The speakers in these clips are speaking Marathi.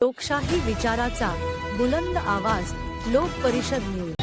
लोकशाही विचाराचा बुलंद आवाज लोक परिषद न्यूज।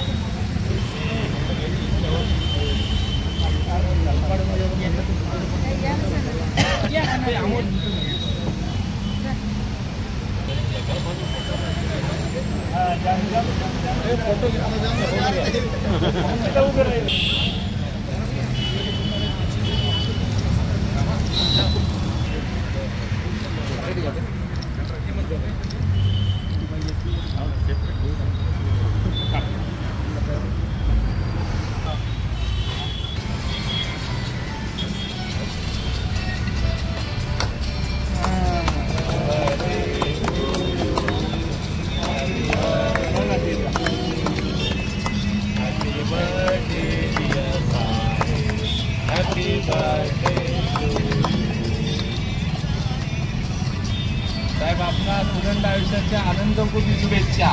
साहेब आपला सुगंध आयुष्याच्या आनंदपूर्वी शुभेच्छा।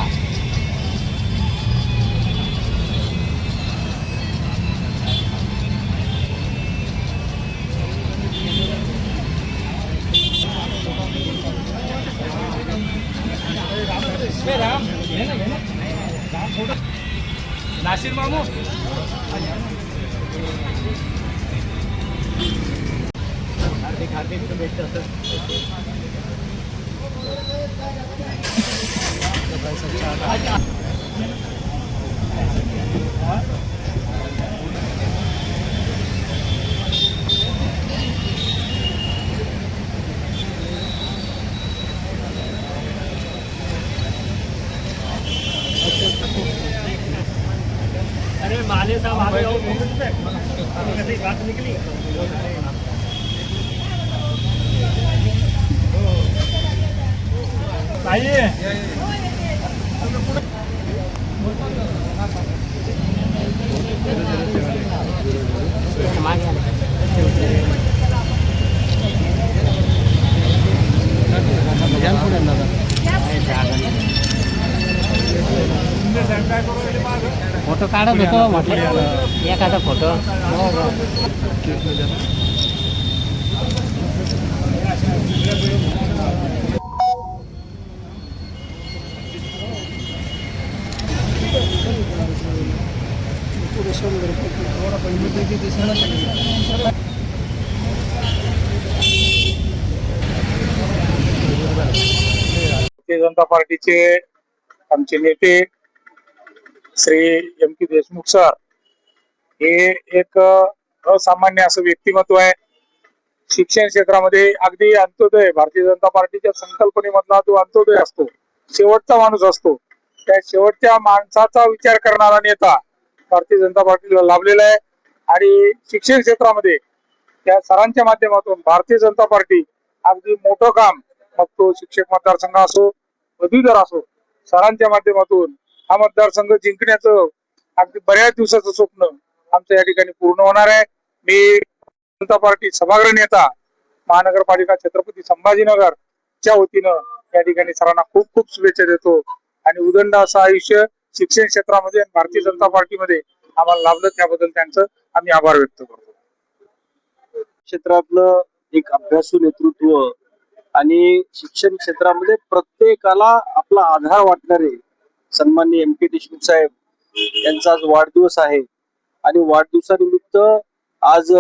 नाशिर मामू हार्दिक शुभेच्छा सर। अरे माले साहब आगे आओ, कैसी बात निकली। आइए फोटो काढत होतो म्हटलं एखादा फोटो। भारतीय जनता पार्टीचे आमचे नेते श्री एम के देशमुख सर हे एक असामान्य असं व्यक्तिमत्व आहे। शिक्षण क्षेत्रामध्ये अगदी अंत्योदय, भारतीय जनता पार्टीच्या संकल्पनेमधला तो अंत्योदय असतो, शेवटचा माणूस असतो। त्या शेवटच्या माणसाचा विचार करणारा नेता भारतीय जनता पार्टीला लाभलेला आहे आणि शिक्षण क्षेत्रामध्ये त्या सरांच्या माध्यमातून भारतीय जनता पार्टी अगदी मोठं काम, मग तो शिक्षक मतदारसंघ असो, पदवीधर असो, सरांच्या माध्यमातून हा मतदारसंघ जिंकण्याचं अगदी बऱ्याच दिवसाचं स्वप्न आमचं या ठिकाणी पूर्ण होणार आहे। मी जनता पार्टी सभागृह नेता महानगरपालिका छत्रपती संभाजीनगर च्या वतीनं या ठिकाणी सरांना खूप खूप शुभेच्छा देतो आणि उदंड असं आयुष्य शिक्षण क्षेत्रामध्ये आणि भारतीय जनता पार्टीमध्ये आम्हाला लाभलं त्याबद्दल त्यांचं आम्ही आभार व्यक्त करतो। क्षेत्रातलं एक अभ्यासू नेतृत्व आणि शिक्षण क्षेत्रामध्ये प्रत्येकाला आपला आधार वाटणारे सन्माननीय एम के देशमुख साहेब यांचा आज वाढदिवस आहे आणि वाढदिवसानिमित्त आज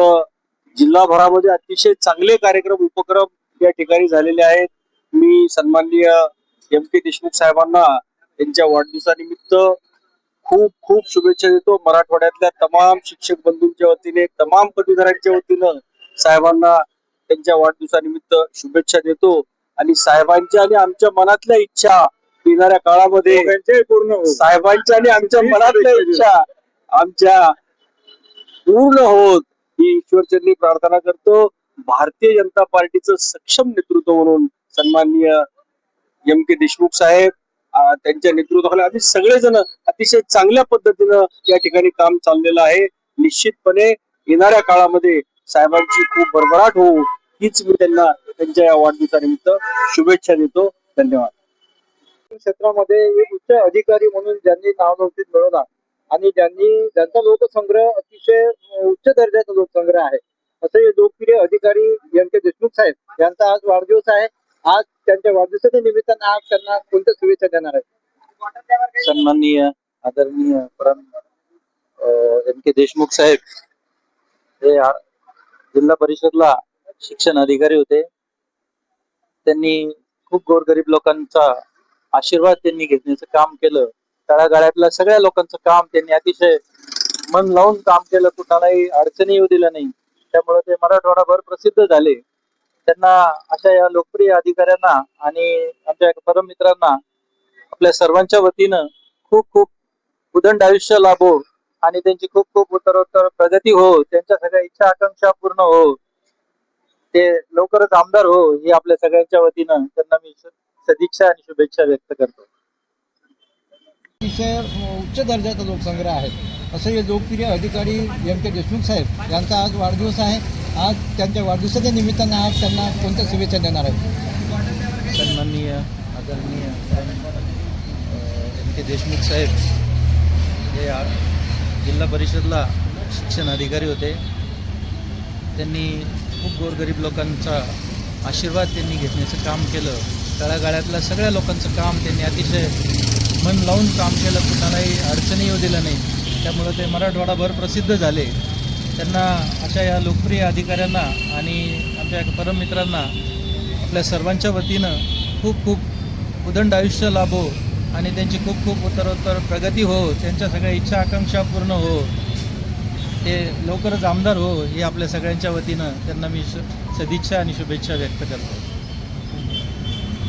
जिल्हाभरामध्ये अतिशय चांगले कार्यक्रम उपक्रम या ठिकाणी झालेले आहेत। मी सन्माननीय एम के देशमुख साहेबांना त्यांच्या वाढदिवसानिमित्त खूप खूप शुभेच्छा देतो। मराठवाड्यातल्या तमाम शिक्षक बंधूंच्या वतीने, तमाम पदवीधरांच्या वतीनं साहेबांना त्यांच्या वाढदिवसानिमित्त शुभेच्छा देतो आणि साहेबांच्या आणि आमच्या मनातल्या इच्छा येणाऱ्या काळामध्ये पूर्ण, साहेबांच्या आणि आमच्या मनातल्या इच्छा आमच्या पूर्ण होत ही ईश्वरचरणी प्रार्थना करतो। भारतीय जनता पार्टीचं सक्षम नेतृत्व म्हणून सन्माननीय एम के देशमुख साहेब त्यांच्या नेतृत्वाखाली आम्ही सगळेजण अतिशय चांगल्या पद्धतीनं या ठिकाणी काम चाललेलं आहे। निश्चितपणे येणाऱ्या काळामध्ये साहेबांची खूप भरभराट होऊ हीच मी त्यांना त्यांच्या या वाढदिवसानिमित्त शुभेच्छा देतो। धन्यवाद। क्षेत्रामध्ये एक उच्च अधिकारी म्हणून ज्यांनी नावलौकिक मिळवला आणि ज्यांचा लोकसंग्रह अतिशय उच्च दर्जाचा लोकसंग्रह आहे, असे लोकप्रिय अधिकारी एम के देशमुख साहेब यांचा आज वाढदिवस आहे। आज त्यांच्या वाढदिवसाच्या निमित्तानं आज त्यांना कोणत्या शुभेच्छा देणार आहेत? सन्माननीय आदरणीय परम एम के देशमुख साहेब हे जिल्हा परिषदला शिक्षण अधिकारी होते. त्यांनी खूप गोरगरीब लोकांचा आशीर्वाद त्यांनी घेण्याचं काम केलं. तळागाळातल्या सगळ्या लोकांचं काम त्यांनी अतिशय मन लावून काम केलं. कुणालाही अडचणी येऊ दिल्या नाही. त्यामुळे ते मराठवाडाभर प्रसिद्ध झाले. त्यांना अशा या लोकप्रिय अधिकाऱ्यांना आणि आमच्या परम मित्रांना आपल्या सर्वांच्या वतीनं खूप खूप उदंड आयुष्य लाभो आणि त्यांची खूप खूप उत्तरोत्तर प्रगती हो. त्यांच्या सगळ्या इच्छा आकांक्षा पूर्ण हो. ते लवकरच आमदार हो ही आपल्या सगळ्यांच्या वतीनं त्यांना मी सदिच्छा आणि शुभेच्छा व्यक्त करतो. अतिशय उच्च दर्जाचा लोकसंग्रह आहे असं हे लोकप्रिय अधिकारी एम के देशमुख साहेब यांचा आज वाढदिवस आहे. आज त्यांच्या वाढदिवसाच्या निमित्तानं आज त्यांना कोणत्या शुभेच्छा देणार आहेत? सन्माननीय आदरणीय एम के देशमुख साहेब हे जिल्हा परिषदला शिक्षण अधिकारी होते. त्यांनी खूप गोरगरीब लोकांचा आशीर्वाद त्यांनी घेण्याचं काम केलं. तळागाळातल्या सगळ्या लोकांचं काम त्यांनी अतिशय मन लावून काम केलं. कुणालाही अडचणी येऊ दिल्या नाही. त्यामुळं ते मराठवाडाभर प्रसिद्ध झाले. त्यांना अशा या लोकप्रिय अधिकाऱ्यांना आणि आमच्या परम मित्रांना आपल्या सर्वांच्या वतीनं खूप खूप उदंड आयुष्य लाभो आणि त्यांची खूप खूप उत्तरोत्तर प्रगती हो. त्यांच्या सगळ्या इच्छा आकांक्षा पूर्ण हो. ते लवकरच आमदार हो ही आपल्या सगळ्यांच्या वतीनं त्यांना मी सदिच्छा आणि शुभेच्छा व्यक्त करतो.